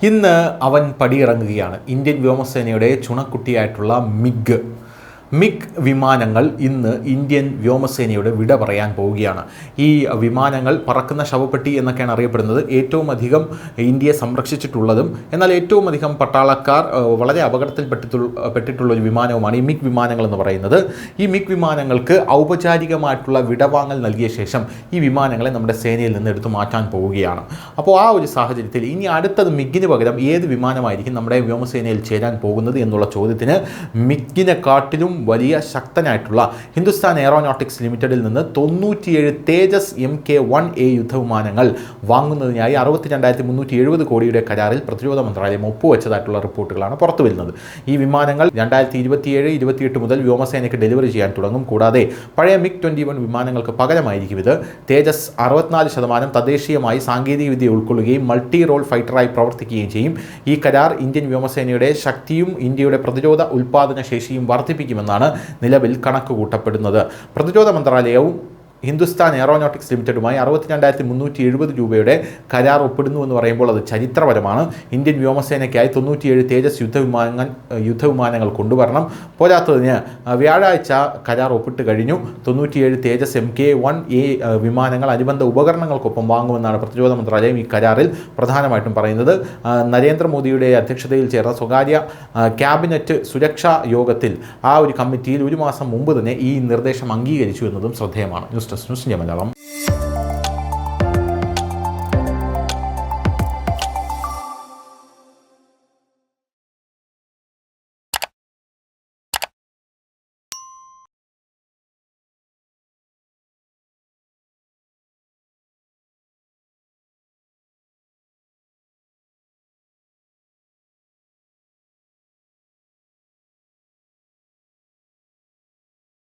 ഇന്ന് അവൻ പടിയിറങ്ങുകയാണ്. ഇന്ത്യൻ വ്യോമസേനയുടെ ചുണക്കുട്ടിയായിട്ടുള്ള മിഗ് വിമാനങ്ങൾ ഇന്ന് ഇന്ത്യൻ വ്യോമസേനയുടെ വിട പറയാൻ പോവുകയാണ്. ഈ വിമാനങ്ങൾ പറക്കുന്ന ശവപ്പെട്ടി എന്നൊക്കെയാണ് അറിയപ്പെടുന്നത്. ഏറ്റവും അധികം ഇന്ത്യയെ സംരക്ഷിച്ചിട്ടുള്ളതും എന്നാൽ ഏറ്റവും അധികം പട്ടാളക്കാർ വളരെ അപകടത്തിൽപ്പെട്ടിട്ടുള്ള ഒരു വിമാനവുമാണ് ഈ മിഗ് വിമാനങ്ങൾ എന്ന് പറയുന്നത്. ഈ മിഗ് വിമാനങ്ങൾക്ക് ഔപചാരികമായിട്ടുള്ള വിടവാങ്ങൽ നൽകിയ ശേഷം ഈ വിമാനങ്ങളെ നമ്മുടെ സേനയിൽ നിന്ന് എടുത്തു മാറ്റാൻ പോവുകയാണ്. അപ്പോൾ ആ ഒരു സാഹചര്യത്തിൽ ഇനി അടുത്തത് മിഗിന് പകരം ഏത് വിമാനമായിരിക്കും നമ്മുടെ വ്യോമസേനയിൽ ചേരാൻ പോകുന്നത് എന്നുള്ള ചോദ്യത്തിന് മിഗിനെക്കാട്ടിലും വലിയ ശക്തനായിട്ടുള്ള ഹിന്ദുസ്ഥാൻ എയറോനോട്ടിക്സ് ലിമിറ്റഡിൽ നിന്ന് 97 തേജസ് MK-1A യുദ്ധവിമാനങ്ങൾ വാങ്ങുന്നതിനായി 62,370 കോടിയുടെ കരാറിൽ പ്രതിരോധ മന്ത്രാലയം ഒപ്പുവെച്ചതായിട്ടുള്ള റിപ്പോർട്ടുകളാണ് പുറത്തു വരുന്നത്. ഈ വിമാനങ്ങൾ 2027-28 മുതൽ വ്യോമസേനയ്ക്ക് ഡെലിവറി ചെയ്യാൻ തുടങ്ങും. കൂടാതെ പഴയ MiG-21 വിമാനങ്ങൾക്ക് പകരമായിരിക്കും ഇത്. തേജസ് 64% തദ്ദേശീയമായി സാങ്കേതികവിദ്യ ഉൾക്കൊള്ളുകയും മൾട്ടി റോൾ ഫൈറ്ററായി പ്രവർത്തിക്കുകയും ചെയ്യും. ഈ കരാർ ഇന്ത്യൻ വ്യോമസേനയുടെ ശക്തിയും ഇന്ത്യയുടെ പ്രതിരോധ ഉൽപ്പാദന ശേഷിയും വർദ്ധിപ്പിക്കുമെന്നാണ് നിലവിൽ കണക്കുകൂട്ടപ്പെടുന്നത്. പ്രതിരോധ മന്ത്രാലയവും ഹിന്ദുസ്ഥാൻ എയറോനോട്ടിക്സ് ലിമിറ്റഡുമായി 62,370 രൂപയുടെ കരാർ ഒപ്പിടുന്നു എന്ന് പറയുമ്പോൾ അത് ചരിത്രപരമാണ്. ഇന്ത്യൻ വ്യോമസേനയ്ക്കായി 97 തേജസ് യുദ്ധവിമാനങ്ങൾ കൊണ്ടുവരണം. പോരാത്തതിന് വ്യാഴാഴ്ച കരാർ ഒപ്പിട്ട് കഴിഞ്ഞു. 97 തേജസ് MK-1A വിമാനങ്ങൾ അനുബന്ധ ഉപകരണങ്ങൾക്കൊപ്പം വാങ്ങുമെന്നാണ് പ്രതിരോധ മന്ത്രാലയം ഈ കരാറിൽ പ്രധാനമായിട്ടും പറയുന്നത്. നരേന്ദ്രമോദിയുടെ അധ്യക്ഷതയിൽ ചേർന്ന സ്വകാര്യ ക്യാബിനറ്റ് സുരക്ഷാ യോഗത്തിൽ ആ ഒരു കമ്മിറ്റിയിൽ ഒരു മാസം മുമ്പ് തന്നെ ഈ നിർദ്ദേശം അംഗീകരിച്ചു എന്നതും ശ്രദ്ധേയമാണ്. News desk news India Malayalam.